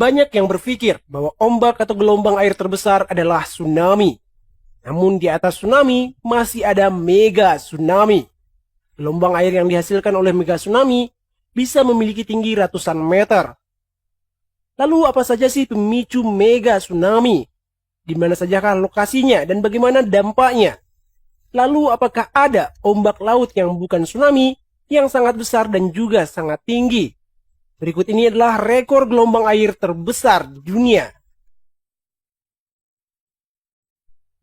Banyak yang berpikir bahwa ombak atau gelombang air terbesar adalah tsunami. Namun di atas tsunami masih ada mega tsunami. Gelombang air yang dihasilkan oleh mega tsunami bisa memiliki tinggi ratusan meter. Lalu apa saja sih pemicu mega tsunami? Di mana sajakah lokasinya dan bagaimana dampaknya? Lalu apakah ada ombak laut yang bukan tsunami yang sangat besar dan juga sangat tinggi? Berikut ini adalah rekor gelombang air terbesar di dunia.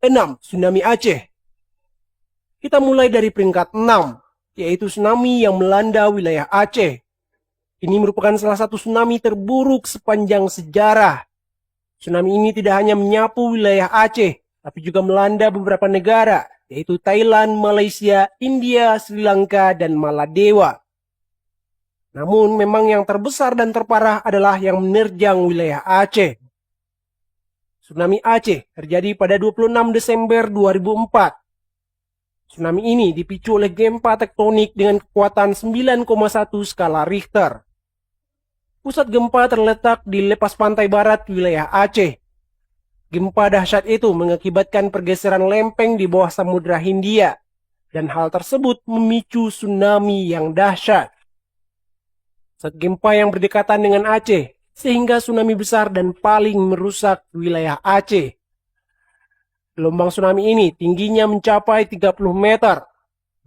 6. Tsunami Aceh. Kita mulai dari peringkat 6, yaitu tsunami yang melanda wilayah Aceh. Ini merupakan salah satu tsunami terburuk sepanjang sejarah. Tsunami ini tidak hanya menyapu wilayah Aceh, tapi juga melanda beberapa negara, yaitu Thailand, Malaysia, India, Sri Lanka, dan Maladewa. Namun memang yang terbesar dan terparah adalah yang menerjang wilayah Aceh. Tsunami Aceh terjadi pada 26 Desember 2004. Tsunami ini dipicu oleh gempa tektonik dengan kekuatan 9,1 skala Richter. Pusat gempa terletak di lepas pantai barat wilayah Aceh. Gempa dahsyat itu mengakibatkan pergeseran lempeng di bawah Samudra Hindia, dan hal tersebut memicu tsunami yang dahsyat. Saat gempa yang berdekatan dengan Aceh, sehingga tsunami besar dan paling merusak wilayah Aceh. Gelombang tsunami ini tingginya mencapai 30 meter.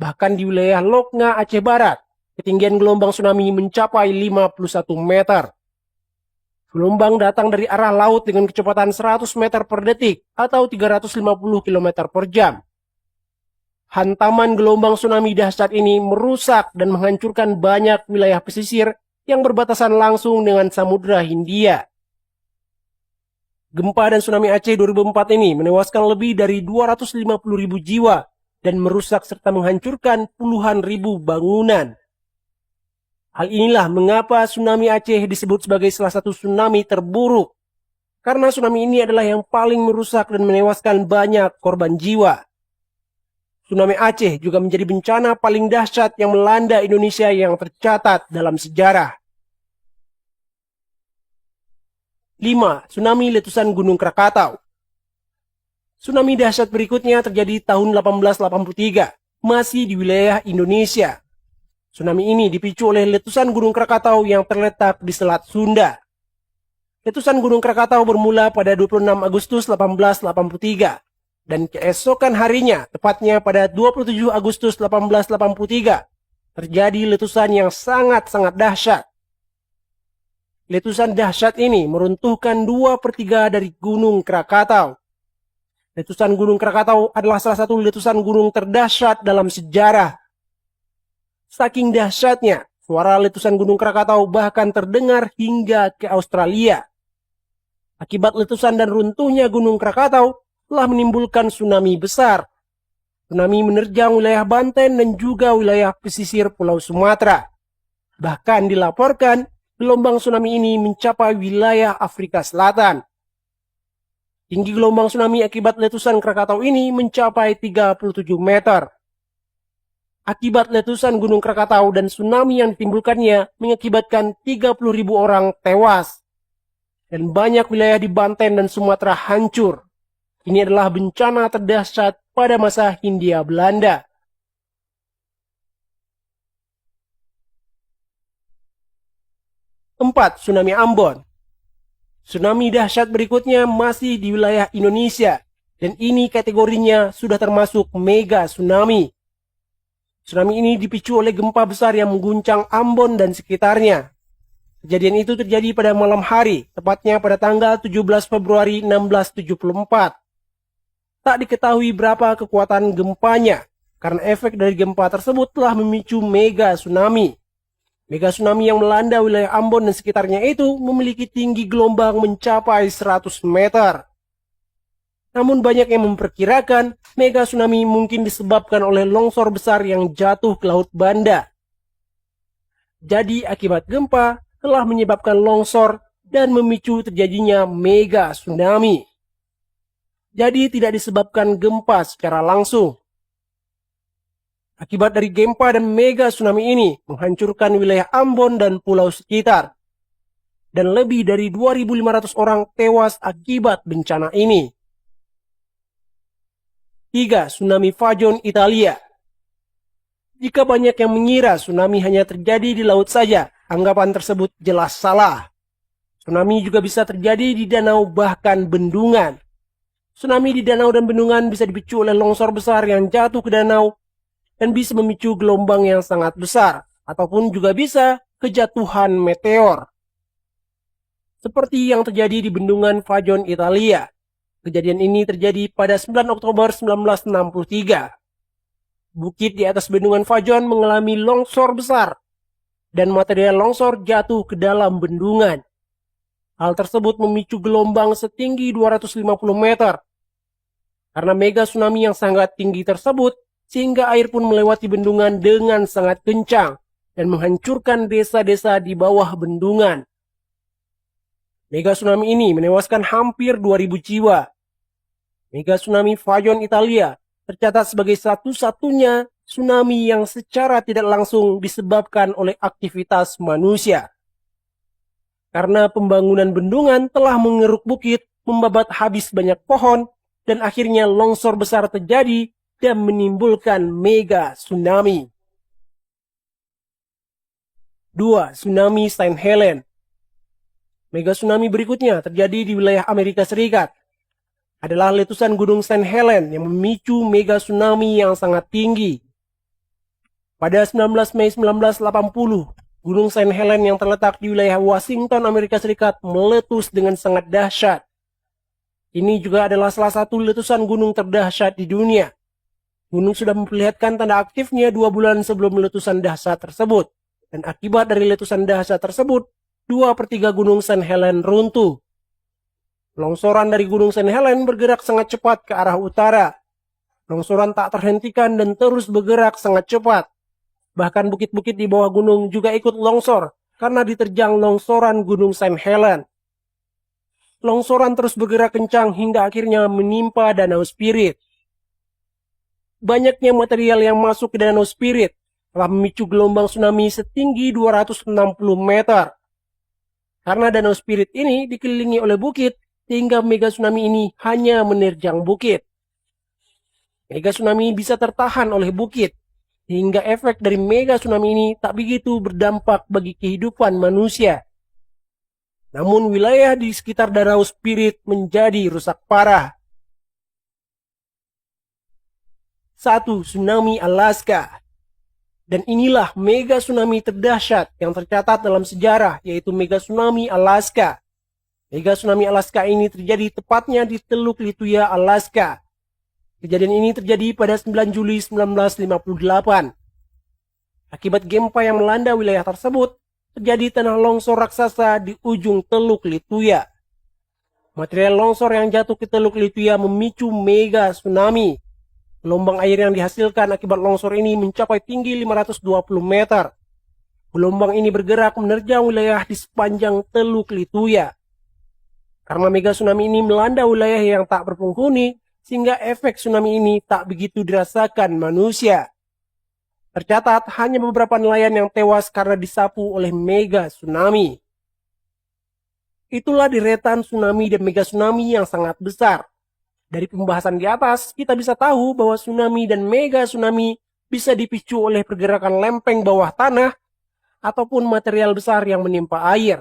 Bahkan di wilayah Loknga, Aceh Barat, ketinggian gelombang tsunami mencapai 51 meter. Gelombang datang dari arah laut dengan kecepatan 100 meter per detik atau 350 km per jam. Hantaman gelombang tsunami dahsyat ini merusak dan menghancurkan banyak wilayah pesisir yang berbatasan langsung dengan Samudra Hindia. Gempa dan tsunami Aceh 2004 ini menewaskan lebih dari 250.000 jiwa dan merusak serta menghancurkan puluhan ribu bangunan. Hal inilah mengapa tsunami Aceh disebut sebagai salah satu tsunami terburuk. Karena tsunami ini adalah yang paling merusak dan menewaskan banyak korban jiwa. Tsunami Aceh juga menjadi bencana paling dahsyat yang melanda Indonesia yang tercatat dalam sejarah. 5. Tsunami letusan Gunung Krakatau. Tsunami dahsyat berikutnya terjadi tahun 1883, masih di wilayah Indonesia. Tsunami ini dipicu oleh letusan Gunung Krakatau yang terletak di Selat Sunda. Letusan Gunung Krakatau bermula pada 26 Agustus 1883. Dan keesokan harinya, tepatnya pada 27 Agustus 1883, terjadi letusan yang sangat-sangat dahsyat. Letusan dahsyat ini meruntuhkan 2/3 dari Gunung Krakatau. Letusan Gunung Krakatau adalah salah satu letusan gunung terdahsyat dalam sejarah. Saking dahsyatnya, suara letusan Gunung Krakatau bahkan terdengar hingga ke Australia. Akibat letusan dan runtuhnya Gunung Krakatau, telah menimbulkan tsunami besar. Tsunami menerjang wilayah Banten dan juga wilayah pesisir Pulau Sumatera. Bahkan dilaporkan, gelombang tsunami ini mencapai wilayah Afrika Selatan. Tinggi gelombang tsunami akibat letusan Krakatau ini mencapai 37 meter. Akibat letusan Gunung Krakatau dan tsunami yang ditimbulkannya mengakibatkan 30.000 orang tewas. Dan banyak wilayah di Banten dan Sumatera hancur. Ini adalah bencana terdahsyat pada masa Hindia Belanda. 4. Tsunami Ambon. Tsunami dahsyat berikutnya masih di wilayah Indonesia, dan ini kategorinya sudah termasuk mega tsunami. Tsunami ini dipicu oleh gempa besar yang mengguncang Ambon dan sekitarnya. Kejadian itu terjadi pada malam hari, tepatnya pada tanggal 17 Februari 1674. Tak diketahui berapa kekuatan gempanya, karena efek dari gempa tersebut telah memicu mega tsunami. Mega tsunami yang melanda wilayah Ambon dan sekitarnya itu memiliki tinggi gelombang mencapai 100 meter. Namun banyak yang memperkirakan mega tsunami mungkin disebabkan oleh longsor besar yang jatuh ke Laut Banda. Jadi akibat gempa telah menyebabkan longsor dan memicu terjadinya mega tsunami. Jadi tidak disebabkan gempa secara langsung. Akibat dari gempa dan mega tsunami ini menghancurkan wilayah Ambon dan pulau sekitar. dan lebih dari 2.500 orang tewas akibat bencana ini. 3. Tsunami Fajon, Italia. Jika banyak yang mengira tsunami hanya terjadi di laut saja, anggapan tersebut jelas salah. Tsunami juga bisa terjadi di danau bahkan bendungan. Tsunami di danau dan bendungan bisa dipicu oleh longsor besar yang jatuh ke danau dan bisa memicu gelombang yang sangat besar, ataupun juga bisa kejatuhan meteor. Seperti yang terjadi di bendungan Fajon, Italia. Kejadian ini terjadi pada 9 Oktober 1963. Bukit di atas bendungan Fajon mengalami longsor besar dan material longsor jatuh ke dalam bendungan. Hal tersebut memicu gelombang setinggi 250 meter. Karena mega tsunami yang sangat tinggi tersebut, sehingga air pun melewati bendungan dengan sangat kencang dan menghancurkan desa-desa di bawah bendungan. Mega tsunami ini menewaskan hampir 2.000 jiwa. Mega tsunami Fajon, Italia tercatat sebagai satu-satunya tsunami yang secara tidak langsung disebabkan oleh aktivitas manusia. Karena pembangunan bendungan telah mengeruk bukit, membabat habis banyak pohon, dan akhirnya longsor besar terjadi dan menimbulkan mega tsunami. 2. Tsunami St. Helens. Mega tsunami berikutnya terjadi di wilayah Amerika Serikat. Adalah letusan gunung St. Helens yang memicu mega tsunami yang sangat tinggi. Pada 19 Mei 1980, Gunung St. Helens yang terletak di wilayah Washington, Amerika Serikat meletus dengan sangat dahsyat. Ini juga adalah salah satu letusan gunung terdahsyat di dunia. Gunung sudah memperlihatkan tanda aktifnya 2 bulan sebelum letusan dahsyat tersebut. Dan akibat dari letusan dahsyat tersebut, 2/3 Gunung St. Helens runtuh. Longsoran dari Gunung St. Helens bergerak sangat cepat ke arah utara. Longsoran tak terhentikan dan terus bergerak sangat cepat. Bahkan bukit-bukit di bawah gunung juga ikut longsor karena diterjang longsoran Gunung St. Helens. Longsoran terus bergerak kencang hingga akhirnya menimpa Danau Spirit. Banyaknya material yang masuk ke Danau Spirit telah memicu gelombang tsunami setinggi 260 meter. Karena Danau Spirit ini dikelilingi oleh bukit, sehingga mega tsunami ini hanya menerjang bukit. Mega tsunami bisa tertahan oleh bukit, hingga efek dari mega tsunami ini tak begitu berdampak bagi kehidupan manusia. Namun wilayah di sekitar Danau Spirit menjadi rusak parah. 1. Tsunami Alaska. Dan inilah mega tsunami terdahsyat yang tercatat dalam sejarah, yaitu mega tsunami Alaska. Mega tsunami Alaska ini terjadi tepatnya di Teluk Lituya, Alaska. Kejadian ini terjadi pada 9 Juli 1958. Akibat gempa yang melanda wilayah tersebut, terjadi tanah longsor raksasa di ujung Teluk Lituya. Material longsor yang jatuh ke Teluk Lituya memicu mega tsunami. Gelombang air yang dihasilkan akibat longsor ini mencapai tinggi 520 meter. Gelombang ini bergerak menerjang wilayah di sepanjang Teluk Lituya. Karena mega tsunami ini melanda wilayah yang tak berpenghuni, sehingga efek tsunami ini tak begitu dirasakan manusia. Tercatat hanya beberapa nelayan yang tewas karena disapu oleh mega tsunami. Itulah deretan tsunami dan mega tsunami yang sangat besar. Dari pembahasan di atas, kita bisa tahu bahwa tsunami dan mega tsunami bisa dipicu oleh pergerakan lempeng bawah tanah ataupun material besar yang menimpa air.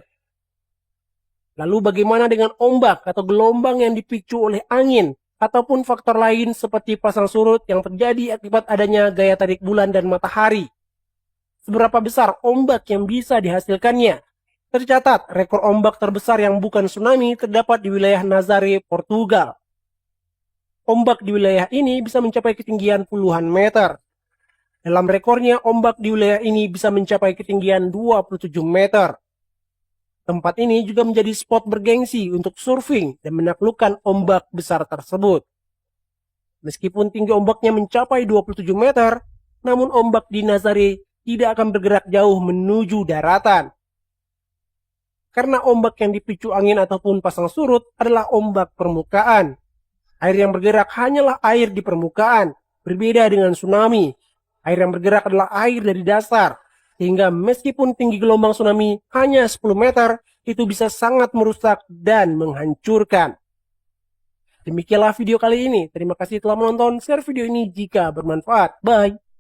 Lalu bagaimana dengan ombak atau gelombang yang dipicu oleh angin ataupun faktor lain seperti pasang surut yang terjadi akibat adanya gaya tarik bulan dan matahari? Seberapa besar ombak yang bisa dihasilkannya? Tercatat rekor ombak terbesar yang bukan tsunami terdapat di wilayah Nazaré, Portugal. Ombak di wilayah ini bisa mencapai ketinggian puluhan meter. Dalam rekornya, ombak di wilayah ini bisa mencapai ketinggian 27 meter. Tempat ini juga menjadi spot bergengsi untuk surfing dan menaklukkan ombak besar tersebut. Meskipun tinggi ombaknya mencapai 27 meter, namun ombak di Nazaré tidak akan bergerak jauh menuju daratan. Karena ombak yang dipicu angin ataupun pasang surut adalah ombak permukaan. Air yang bergerak hanyalah air di permukaan, berbeda dengan tsunami. Air yang bergerak adalah air dari dasar, Sehingga meskipun tinggi gelombang tsunami hanya 10 meter, itu bisa sangat merusak dan menghancurkan. Demikianlah video kali ini. Terima kasih telah menonton. Share video ini jika bermanfaat. Bye.